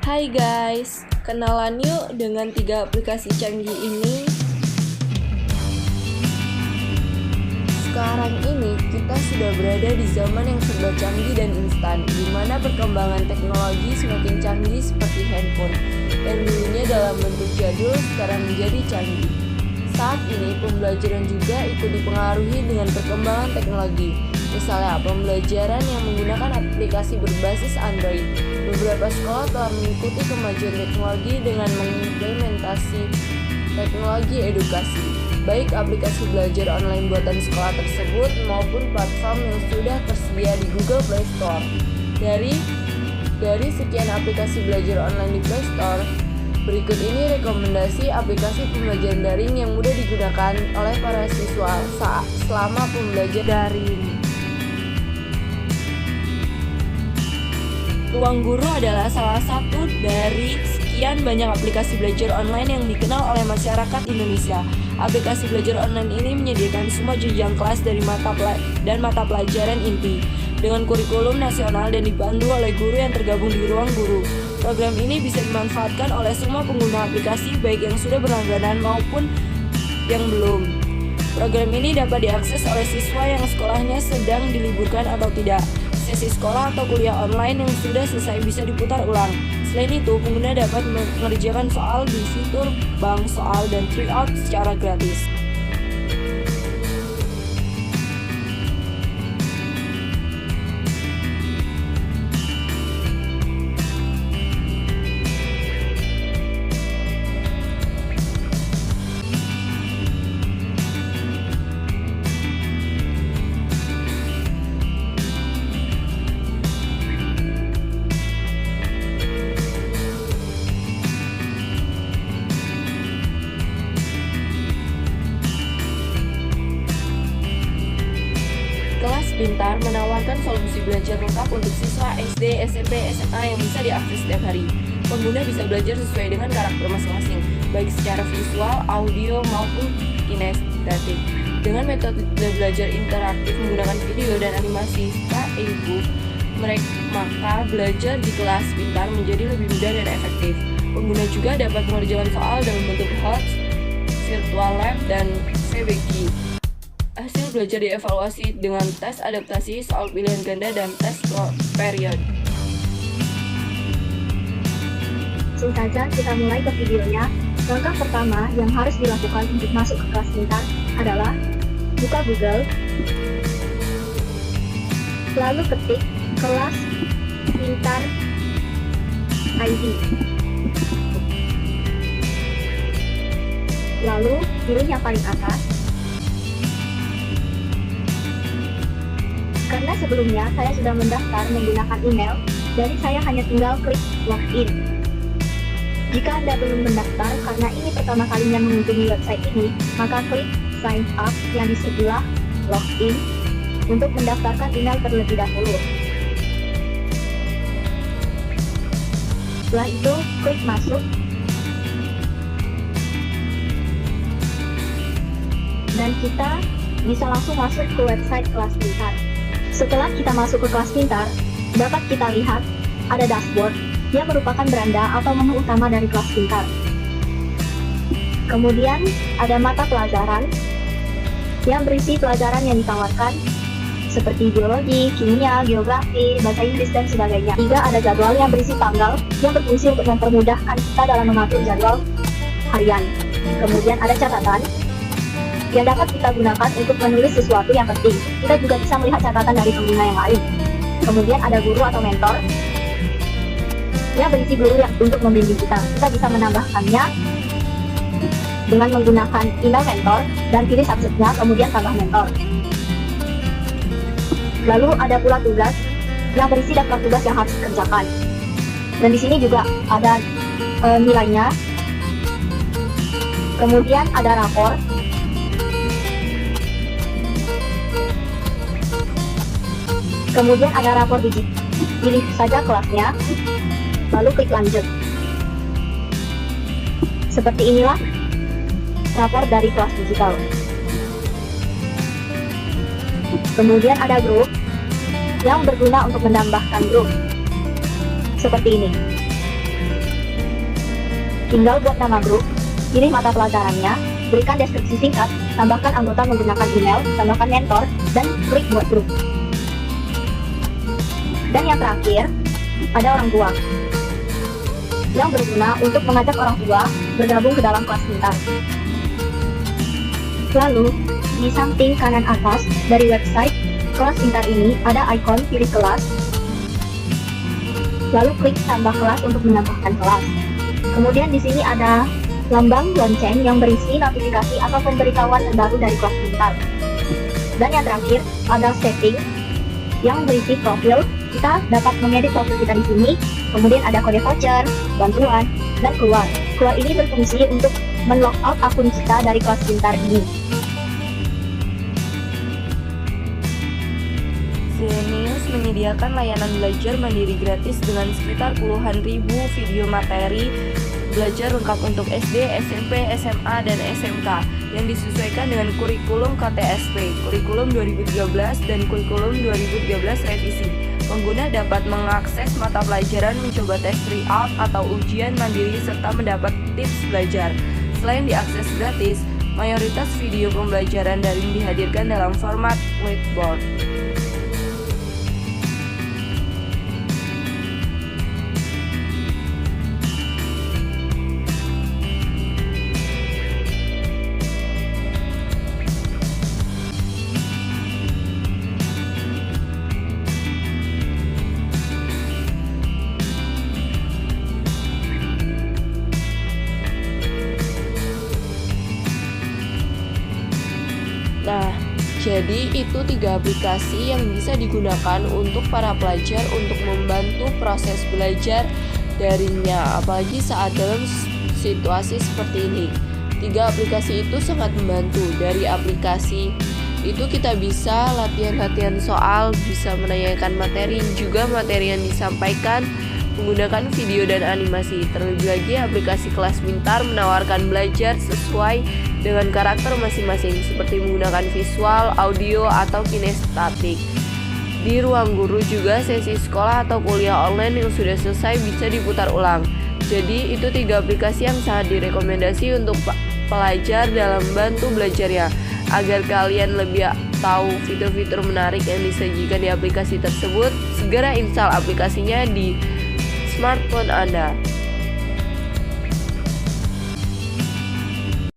Hai guys, kenalan yuk dengan 3 aplikasi canggih ini. Sekarang ini kita sudah berada di zaman yang serba canggih dan instan, di mana perkembangan teknologi semakin canggih seperti handphone yang dulunya dalam bentuk jadul sekarang menjadi canggih. Saat ini pembelajaran juga ikut dipengaruhi dengan perkembangan teknologi. Misalnya pembelajaran yang menggunakan aplikasi berbasis Android. Beberapa sekolah telah mengikuti kemajuan teknologi dengan mengimplementasi teknologi edukasi, baik aplikasi belajar online buatan sekolah tersebut maupun platform yang sudah tersedia di Google Play Store. Dari sekian aplikasi belajar online di Play Store, berikut ini rekomendasi aplikasi pembelajaran daring yang mudah digunakan oleh para siswa selama pembelajaran daring. Ruang Guru adalah salah satu dari sekian banyak aplikasi belajar online yang dikenal oleh masyarakat Indonesia. Aplikasi belajar online ini menyediakan semua jenjang kelas dari mata pelajaran inti dengan kurikulum nasional dan dipandu oleh guru yang tergabung di Ruang Guru. Program ini bisa dimanfaatkan oleh semua pengguna aplikasi, baik yang sudah berlangganan maupun yang belum. Program ini dapat diakses oleh siswa yang sekolahnya sedang diliburkan atau tidak. Sesi sekolah atau kuliah online yang sudah selesai bisa diputar ulang. Selain itu, pengguna dapat mengerjakan soal di fitur bank soal dan tryout secara gratis. Kelas Pintar menawarkan solusi belajar lengkap untuk siswa SD, SMP, SMA yang bisa diakses setiap hari. Pengguna bisa belajar sesuai dengan karakter masing-masing, baik secara visual, audio, maupun kinestetik. Dengan metode belajar interaktif menggunakan video dan animasi serta e-book, maka belajar di Kelas Pintar menjadi lebih mudah dan efektif. Pengguna juga dapat mengerjakan soal dalam bentuk HOTS, virtual lab, dan VBQ. Hasil belajar dievaluasi dengan tes adaptasi, soal pilihan ganda, dan tes period. Langsung saja kita mulai ke videonya. Langkah pertama yang harus dilakukan untuk masuk ke Kelas Pintar adalah buka Google, lalu ketik Kelas Pintar ID, lalu pilih yang paling atas. Karena sebelumnya saya sudah mendaftar menggunakan email, jadi saya hanya tinggal klik login. Jika Anda belum mendaftar karena ini pertama kalinya mengunjungi website ini, maka klik sign up yang di sebelah login untuk mendaftarkan email terlebih dahulu. Setelah itu, klik masuk. Dan kita bisa langsung masuk ke website Kelas Pintar. Setelah kita masuk ke Kelas Pintar, dapat kita lihat ada dashboard yang merupakan beranda atau menu utama dari Kelas Pintar. Kemudian ada mata pelajaran yang berisi pelajaran yang ditawarkan seperti biologi, kimia, geografi, bahasa Inggris, dan sebagainya. Juga ada jadwal yang berisi tanggal yang berfungsi untuk mempermudahkan kita dalam mengatur jadwal harian. Kemudian ada catatan yang dapat kita gunakan untuk menulis sesuatu yang penting. Kita juga bisa melihat catatan dari pengguna yang lain. Kemudian ada guru atau mentor yang berisi guru yang untuk membimbing kita. Kita bisa menambahkannya dengan menggunakan email mentor dan pilih subjeknya, kemudian tambah mentor. Lalu ada pula tugas yang berisi daftar tugas yang harus dikerjakan. Dan di sini juga ada nilainya. Kemudian ada rapor. Kemudian ada rapor digital. Pilih saja kelasnya, lalu klik lanjut. Seperti inilah rapor dari kelas digital. Kemudian ada grup yang berguna untuk menambahkan grup. Seperti ini. Tinggal buat nama grup, pilih mata pelajarannya, berikan deskripsi singkat, tambahkan anggota menggunakan email, tambahkan mentor, dan klik buat grup. Dan yang terakhir, ada orang tua yang berguna untuk mengajak orang tua bergabung ke dalam kelas pintar. Lalu, di samping kanan atas dari website kelas pintar ini ada ikon pilih kelas. Lalu klik tambah kelas untuk menambahkan kelas. Kemudian di sini ada lambang lonceng yang berisi notifikasi atau pemberitahuan terbaru dari kelas pintar. Dan yang terakhir ada setting yang berisi profil. Kita dapat mengedit profil kita di sini. Kemudian ada kode voucher, bantuan, dan keluar. Keluar ini berfungsi untuk men-logout akun kita dari kelas pintar ini. Zenius menyediakan layanan belajar mandiri gratis dengan sekitar puluhan ribu video materi belajar lengkap untuk SD, SMP, SMA, dan SMK yang disesuaikan dengan kurikulum KTSP, kurikulum 2013, dan kurikulum 2013 revisi. Pengguna dapat mengakses mata pelajaran, mencoba tes tryout atau ujian mandiri, serta mendapat tips belajar. Selain diakses gratis, mayoritas video pembelajaran daring dihadirkan dalam format whiteboard. Nah, jadi itu 3 aplikasi yang bisa digunakan untuk para pelajar untuk membantu proses belajar daringnya, apalagi saat dalam situasi seperti ini. 3 aplikasi itu sangat membantu. Dari aplikasi itu kita bisa latihan-latihan soal, bisa menanyakan materi, juga materi yang disampaikan menggunakan video dan animasi. Terlebih lagi aplikasi kelas pintar menawarkan belajar sesuai dengan karakter masing-masing, seperti menggunakan visual, audio, atau kinestetik. Di ruang guru juga sesi sekolah atau kuliah online yang sudah selesai bisa diputar ulang. Jadi itu 3 aplikasi yang sangat direkomendasi untuk pelajar dalam bantu belajarnya. Agar kalian lebih tahu fitur-fitur menarik yang disajikan di aplikasi tersebut, segera install aplikasinya di smartphone Anda.